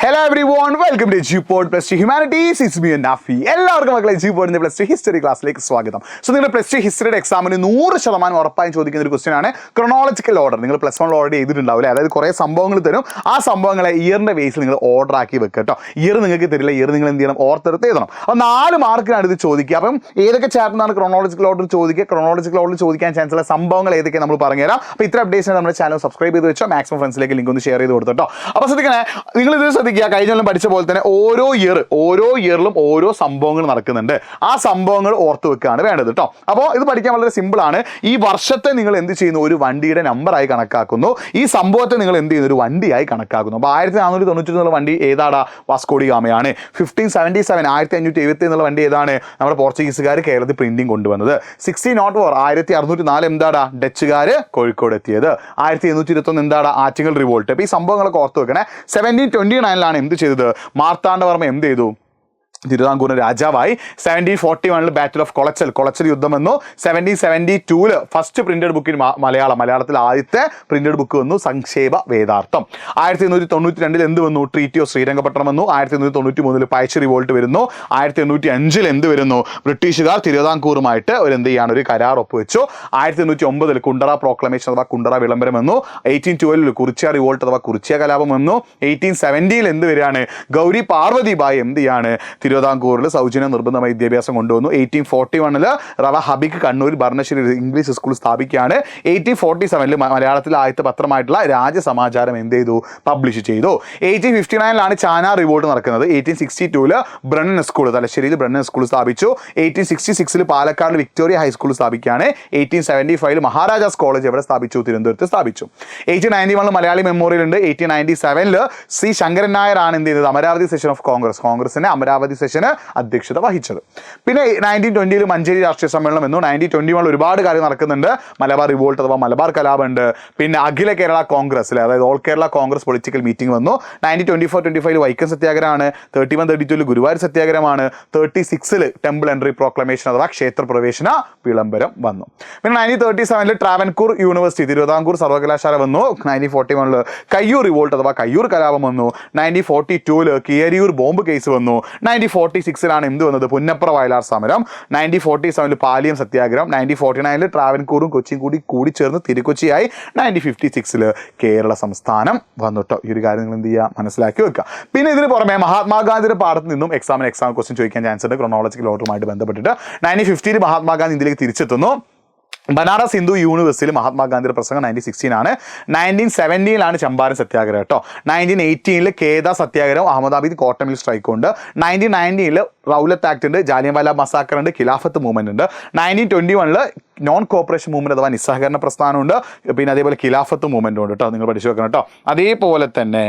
Hello everyone, welcome to G-Pod Plus 2 Humanities. It's me and Nafi. എല്ലാവർക്കും മക്കളെ G-Pod plus two history ക്ലാസ്സിലേക്ക് സ്വാഗതം. So നിങ്ങൾ plus two ഹിസ്റ്ററിയുടെ എക്സാമിന് 100% ഉറപ്പായും ചോദിക്കുന്ന ഒരു ക്വസ്റ്റ്യൻ ആണ് ക്രോണോളജിക്കൽ ഓർഡർ. നിങ്ങൾ പ്ലസ് വൺ ഓൾറെഡി ചെയ്തിട്ടുണ്ടാവില്ലേ? അതായത് കുറേ സംഭവങ്ങൾ തരും, ആ സംഭവങ്ങളെ ഇയറിന്റെ ബേസിൽ നിങ്ങൾ ഓർഡർ ആക്കി വെക്കുക കേട്ടോ. ഇയർ നിങ്ങൾക്ക് തരില്ല, ഇയർ നിങ്ങൾ എന്ത് ചെയ്യണം? ഓർത്തെടുത്ത് എഴുതണം. അപ്പോൾ 4 മാർക്കിനാണ് ഇത് ചോദിക്കുക. അപ്പം ഏതൊക്കെ ചാപ്റ്ററിനാണ് ക്രോണോളജിക്കൽ ഓർഡർ ചോദിക്കുക, ക്രോണോളജിക്കൽ ഓർഡർ ചോദിക്കാൻ ചാൻസ് ഉള്ള സംഭവങ്ങൾ ഏതൊക്കെ നമ്മൾ പറഞ്ഞുതരാം. അപ്പോൾ ഇത്ര അപ്ഡേഷൻ നമ്മുടെ ചാനൽ സബ്സ്ക്രൈബ് ചെയ്ത് വെച്ചോ, മാക്സിമം ഫ്രണ്ട്സിലേക്ക് ലിങ്ക് ഒന്ന് ഷെയർ ചെയ്ത് കൊടുത്തോ. അപ്പോൾ ശ്രദ്ധിക്കണേ, നിങ്ങൾ ഇത് ശ്രദ്ധിക്കുക. കഴിഞ്ഞ പഠിച്ച പോലെ തന്നെ ഓരോ ഇയറിലും ഓരോ സംഭവങ്ങൾ നടക്കുന്നുണ്ട്. ആ സംഭവങ്ങൾ ഓർത്ത് വെക്കുകയാണ് വേണ്ടത് കേട്ടോ. അപ്പോൾ ഇത് പഠിക്കാൻ വളരെ സിമ്പിൾ ആണ്. ഈ വർഷത്തെ നിങ്ങൾ എന്ത് ചെയ്യുന്നു? ഒരു വണ്ടിയുടെ നമ്പറായി കണക്കാക്കുന്നു. ഈ സംഭവത്തെ നിങ്ങൾ എന്ത് ചെയ്യുന്നു? ഒരു വണ്ടിയായി കണക്കാക്കുന്നു. അപ്പോൾ 1492 എന്നുള്ള വണ്ടി ഏതാടാ? Vasco D ഗാമയാണ്. 1577 1570 എന്നുള്ള വണ്ടി ഏതാണ്? നമ്മുടെ പോർച്ചുഗീസുകാർ കേരളത്തിൽ പ്രിന്റിംഗ് കൊണ്ടുവന്നത്. 1604 1604 എന്താടാ? ഡച്ചുകാർ കോഴിക്കോട് എത്തിയത്. 1721 എന്താടാ? ആറ്റിങ്ങൽ റിവോൾട്ട്. അപ്പോൾ ഈ സംഭവങ്ങളൊക്കെ ഓർത്ത് വെക്കണേ. 1729 എന്ത് ചെയ്തത്? മാർത്താണ്ഡവർമ്മ എന്ത് ചെയ്തു? തിരുവിതാംകൂറിന് രാജാവായി. 1741 ബാറ്റിൽ ഓഫ് കൊളച്ചൽ യുദ്ധം വന്നു. 1772 ഫസ്റ്റ് പ്രിന്റഡ് ബുക്ക് ഇൻ മലയാളത്തിൽ ആദ്യത്തെ പ്രിന്റഡ് ബുക്ക് വന്നു, സംക്ഷേപ വേദാർത്ഥം. 1892 എന്ത് വന്നു? ട്രീറ്റി ഓഫ് ശ്രീരംഗപട്ടണം വന്നു. 1893 പയച്ച് റിവോൾട്ട് വരുന്നു. 1805 എന്ത് വരുന്നു? ബ്രിട്ടീഷുകാർ തിരുവിതാംകൂറുമായിട്ട് ഒരു കരാർ ഒപ്പുവെച്ചു. 1809 കുണ്ടറ പ്രോക്ലമേഷൻ അഥവാ കുണ്ടറ വിളംബരം വന്നു. 1812 കുറിച്യ റിവോൾട്ട് അഥവാ കുറിച്യ കലാപം വന്നു. 1870 എന്ത് വരികയാണ്? ഗൗരി പാർവതി ബായി എന്ത് ചെയ്യാണ്? തിരുവിതാംകൂറിൽ സൗജന്യ നിർബന്ധമായ വിദ്യാഭ്യാസം കൊണ്ടുവന്നു. 1841 റവ ഹബിക്ക് കണ്ണൂരിൽ ഭരണശ്ശേരി ഇംഗ്ലീഷ് സ്കൂൾ സ്ഥാപിക്കുകയാണ്. 1847 മലയാളത്തിലെ ആദ്യത്തെ പത്രമായിട്ടുള്ള രാജസമാചാരം എന്ത് ചെയ്തു? പബ്ലിഷ് ചെയ്തു. 1859 ചാന റിവോൾട്ട് നടക്കുന്നത്. 1862 ബ്രണ്ണൻ സ്കൂൾ, തലശ്ശേരിയിൽ ബ്രണ്ണൻ സ്കൂൾ സ്ഥാപിച്ചു. 1866 പാലക്കാട് വിക്ടോറിയ ഹൈസ്കൂൾ സ്ഥാപിക്കുകയാണ്. 1875 മഹാരാജാസ് കോളേജ് എവിടെ സ്ഥാപിച്ചു? തിരുവനന്തപുരത്ത് സ്ഥാപിച്ചു. 1891 മലയാളി മെമ്മോറിയൽ ഉണ്ട്. 1897 സി ശങ്കരൻ നായർ ആണ് എന്ത് ചെയ്തത്? അമരാവതി സെഷൻ ഓഫ് കോൺഗ്രസിനെ അമരാവതി സെഷന് അധ്യക്ഷത വഹിച്ചത്. പിന്നെ 1920 മഞ്ചേരി രാഷ്ട്രീയ സമ്മേളനം എന്നു. 1921 ഒരുപാട് കാര്യം നടക്കുന്നുണ്ട്. മലബാർ റിവോൾട്ട് അഥവാ മലബാർ കലാപം ഉണ്ട്. പിന്നെ അഖില കേരള കോൺഗ്രസ്, അതായത് all Kerala Congress political meeting വന്നു. 1924-25 വൈക്കം സത്യാഗ്രഹമാണ്. 31-32 ഗുരുവായൂർ സത്യാഗ്രഹമാണ്. 36 ടെമ്പിൾ എൻട്രി പ്രോക്ലമേഷൻ അഥവാ ക്ഷേത്ര പ്രവേശന വിളംബരം വന്നു. പിന്നെ 1937 ട്രാവൻകൂർ യൂണിവേഴ്സിറ്റി തിരുവിതാംകൂർ സർവകലാശാല വന്നു. 1941 കയ്യൂർ റിവോൾട്ട് അഥവാ കയ്യൂർ കലാപം വന്നു. 1942 കിയരിയൂർ ബോംബ് കേസ് വന്നു. 1946 എന്ത് വന്നത്? പുന്നപ്ര വയലാർ സമരം. 1947 പാലിയം സത്യാഗ്രഹം. 1949 ട്രാവൻകൂറും കൊച്ചിയും കൂടി ചേർന്ന് തിരുക്കൊച്ചിയായി. 1956 കേരള സംസ്ഥാനം വന്നിട്ടോ. ഈ ഒരു കാര്യം നിങ്ങൾ എന്ത് ചെയ്യുക? മനസ്സിലാക്കി വെക്കുക. പിന്നെ ഇതിന് പുറമെ മഹാത്മാഗാന്ധിയുടെ പാഠത്തിൽ നിന്നും എക്സാം ക്വസ്റ്റ്യൻ ചോദിക്കാൻ ചാൻസ് ഉണ്ട് ക്രോണോളജിക്കൽ ഓർഡറുമായിട്ട് ബന്ധപ്പെട്ടിട്ട്. 1950 മഹാത്മാഗാന്ധി ഇന്ത്യയിലേക്ക് തിരിച്ചെത്തുന്നു. ബനാറസ് ഹിന്ദു യൂണിവേഴ്സിറ്റിയിൽ മഹാത്മാഗാന്ധിയുടെ പ്രസംഗം 1916 ആണ്. 1917 ചമ്പാരൻ സത്യാഗ്രഹം കേട്ടോ. 1918 കേദ സത്യാഗ്രഹം, അഹമ്മദാബാദ് കോട്ടൺ മിൽ സ്ട്രൈക്ക് ഉണ്ട്. 1919 റൗലത്ത് ആക്ട് ഉണ്ട്, ജാലിയൻവാല മസാക്കർ ഉണ്ട്, ഖിലാഫത്ത് മൂവ്മെന്റ് ഉണ്ട്. 1921 നോൺ കോപ്പറേഷൻ മൂവ്മെന്റ് അഥവാ നിസ്സഹകരണ പ്രസ്ഥാനമുണ്ട്. പിന്നെ അതേപോലെ ഖിലാഫത്ത് മൂവ്മെന്റ് ഉണ്ട് കേട്ടോ. നിങ്ങൾ പഠിച്ചു വെക്കണം കേട്ടോ. അതേപോലെ തന്നെ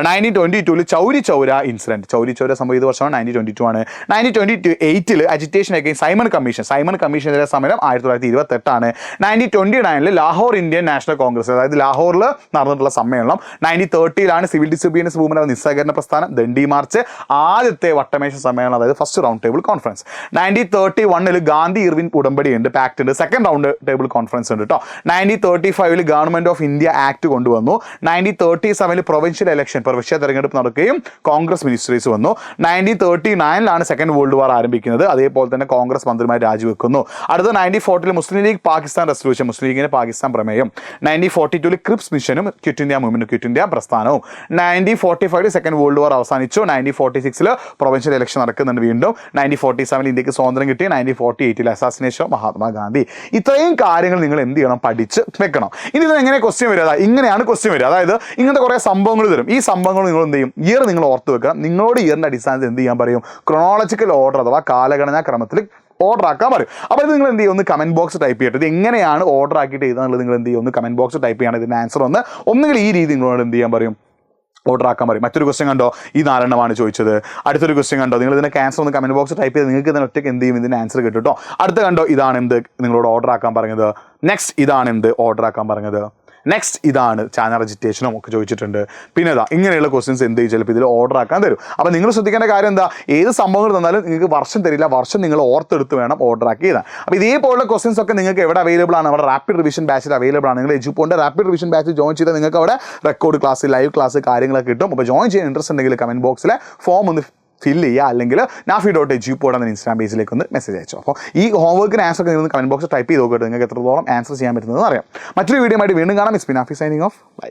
1922 ചൗരി ചൗര ഇൻസിഡന്റ്. ചൗരി ചൗര സംഭവിച്ച വർഷമാണ് 1922 ആണ്. 1928 അജിറ്റേഷൻ അഗെയിൻസ്റ്റ് സൈമൺ കമ്മീഷനെതിരെ സമരം 1928 ആണ്. 1929 ലാഹോർ ഇന്ത്യൻ നാഷണൽ കോൺഗ്രസ്, അതായത് ലാഹോറിൽ നടന്നിട്ടുള്ള സമ്മേളനം. 1930 സിവിൽ ഡിസൊബീഡിയൻസ് മൂവ്മെന്റ് അഥവാ നിസ്സഹകരണ പ്രസ്ഥാനം, ദണ്ഡി മാർച്ച്, ആദ്യത്തെ വട്ടമേശ സമ്മേളനം അതായത് first round table conference. 1931 Gandhi Irwin ഉടമ്പടി ഉണ്ട്, പാക്ട് ഉണ്ട്, സെക്കൻഡ് റൗണ്ട് ടേബിൾ കോൺഫറൻസ് ഉണ്ട് കേട്ടോ. 1935 ഗവൺമെന്റ് ഓഫ് ഇന്ത്യ ആക്ട് കൊണ്ടുവന്നു. 1937 പ്രൊവിൻഷ്യൽ ഇലക്ഷൻ, പ്രവിശ്യ തെരഞ്ഞെടുപ്പ് നടക്കുകയും കോൺഗ്രസ് മിനിസ്റ്ററീസ് വന്നു. 1939 സെക്കൻഡ് വേൾഡ് വാർ ആരംഭിക്കുന്നത്. അതേപോലെ തന്നെ കോൺഗ്രസ് മന്ത്രിമാർ രാജിവെക്കുന്നു. അടുത്ത 1940 Muslim League Pakistan resolution, Muslim ലീഗിന് പാകിസ്ഥാൻ പ്രമേയം. 1942 ക്രിപ്സ് മിഷനും ക്വിറ്റ് ഇന്ത്യ മൂവ്മെന്റും ക്വിറ്റ് ഇന്ത്യ പ്രസ്ഥാനവും. 1945 സെക്കൻഡ് വേൾഡ് വാർ അവസാനിച്ചു. 1946 പ്രൊവിൻഷ്യൽ ഇലക്ഷൻ നടക്കുന്നുണ്ട് വീണ്ടും. 1947 ഇന്ത്യക്ക് സ്വാതന്ത്ര്യം കിട്ടി. 1948 അസാസിനേഷൻ ഓഫ് മഹാത്മാഗാന്ധി. ഇത്രയും കാര്യങ്ങൾ നിങ്ങൾ എന്ത് ചെയ്യണം? പഠിച്ച് വെക്കണം. ഇനി ഇത് എങ്ങനെ ക്വസ്റ്റ്യൻ വരിക? ഇങ്ങനെയാണ് ക്വസ്റ്റ്യൻ വരിക. അതായത് ഇങ്ങനത്തെ കുറേ സംഭവങ്ങൾ തരും. ഈ സംഭവങ്ങൾ നിങ്ങൾ എന്ത് ചെയ്യും? ഇയർ നിങ്ങൾ ഓർത്ത് വെക്കുക. നിങ്ങളോട് ഇയറിന്റെ അടിസ്ഥാനത്തിൽ എന്ത് ചെയ്യാൻ പറയും? ക്രോണോളജിക്കൽ ഓർഡർ അഥവാ കാലഗണനാ ക്രമത്തിൽ ഓർഡർ ആക്കാൻ പറയും. അപ്പോൾ ഇത് നിങ്ങൾ എന്ത് ചെയ്യും? ഒന്ന് കമന്റ് ബോക്സ് ടൈപ്പ് ചെയ്തിട്ട് ഇത് എങ്ങനെയാണ് ഓർഡർ ആക്കിയിട്ട് എഴുതാന്നുള്ളത് നിങ്ങൾ എന്ത് ചെയ്യും? ഒന്ന് കമന്റ് ബോക്സ് ടൈപ്പ് ചെയ്യണം. ഇതിന്റെ ആൻസർ ഒന്നുകിൽ ഈ രീതി നിങ്ങളോട് എന്ത് ചെയ്യാൻ പറയും? ഓർഡർ ആക്കാൻ പറയും. മറ്റൊരു ക്വസ്റ്റ്യൻ കണ്ടോ? ഈ 4 ചോദിച്ചത്. അടുത്തൊരു ക്വസ്റ്റ്യൻ കണ്ടോ? നിങ്ങൾ ഇതിൻ്റെ ആൻസർ ഒന്ന് കമന്റ് ബോക്സ് ടൈപ്പ് ചെയ്ത് നിങ്ങൾക്ക് തന്നെ ഒറ്റയ്ക്ക് എന്ത് ചെയ്യും? ഇതിൻ്റെ ആൻസർ കിട്ടും കേട്ടോ. അടുത്ത കണ്ടോ? ഇതാണ് എന്ത് നിങ്ങളോട് ഓർഡർ ആക്കാൻ പറഞ്ഞത്. നെക്സ്റ്റ് ഇതാണ് എന്ത് ഓർഡർ ആക്കാൻ പറഞ്ഞത്. നെക്സ്റ്റ് ഇതാണ് ചാനൽ രജിസ്ട്രേഷനും ഒക്കെ ചോദിച്ചിട്ടുണ്ട്. പിന്നെ ഇങ്ങനെയുള്ള ക്വസ്റ്റ്യൻസ് എന്ത് ചിലപ്പോൾ ഇതിൽ ഓർഡർ ആക്കാൻ തരും. അപ്പോൾ നിങ്ങൾ ശ്രദ്ധിക്കേണ്ട കാര്യം എന്താ, ഏത് സംഭവങ്ങൾ തന്നാലും നിങ്ങൾക്ക് വർഷം തരില്ല, വർഷം നിങ്ങൾ ഓർത്തെടുത്ത് വേണം ഓർഡർ ആക്കി ചെയ്താൽ. അപ്പോൾ ഇതേപോലുള്ള ക്വസ്റ്റ്യൻസ് ഒക്കെ നിങ്ങൾക്ക് എവിടെ അവൈലബിൾ ആണ്? അവിടെ റാപ്പിഡ് റിവിഷൻ ബാച്ചിൽ അവൈലബിൾ ആണ്. നിങ്ങൾ എജുപോണിൻ്റെ റാപ്പിഡ് റിവിഷൻ ബാച്ചിൽ ജോയിൻ ചെയ്താൽ നിങ്ങൾക്ക് അവിടെ റെക്കോർഡ് ക്ലാസ്, ലൈവ് ക്ലാസ് കാര്യങ്ങളൊക്കെ കിട്ടും. അപ്പോൾ ജോയിൻ ചെയ്യാൻ ഇൻട്രസ്റ്റ് ഉണ്ടെങ്കിൽ കമൻറ്റ് ബോക്സിൽ ഫോം ഒന്ന് ഫില്ല് ചെയ്യുക, അല്ലെങ്കിൽ nafi.edu എന്ന ഇൻസ്റ്റാഗ്രാം പേജിലേക്ക് ഒന്ന് മെസ്സേജ് അയച്ചോ. അപ്പോൾ ഈ ഹോംവർക്കിന് ആൻസർ ഒക്കെ നിങ്ങൾ കമൻറ്റ് ബോക്സിൽ ടൈപ്പ് ചെയ്ത് നോക്കിയിട്ട് നിങ്ങൾക്ക് എത്രത്തോളം ആൻസർ ചെയ്യാൻ പറ്റുന്നതെന്ന് അറിയാം. മറ്റൊരു വീഡിയോ ആയിട്ട് വീണ്ടും കാണാം. It's been Nafi signing off. By.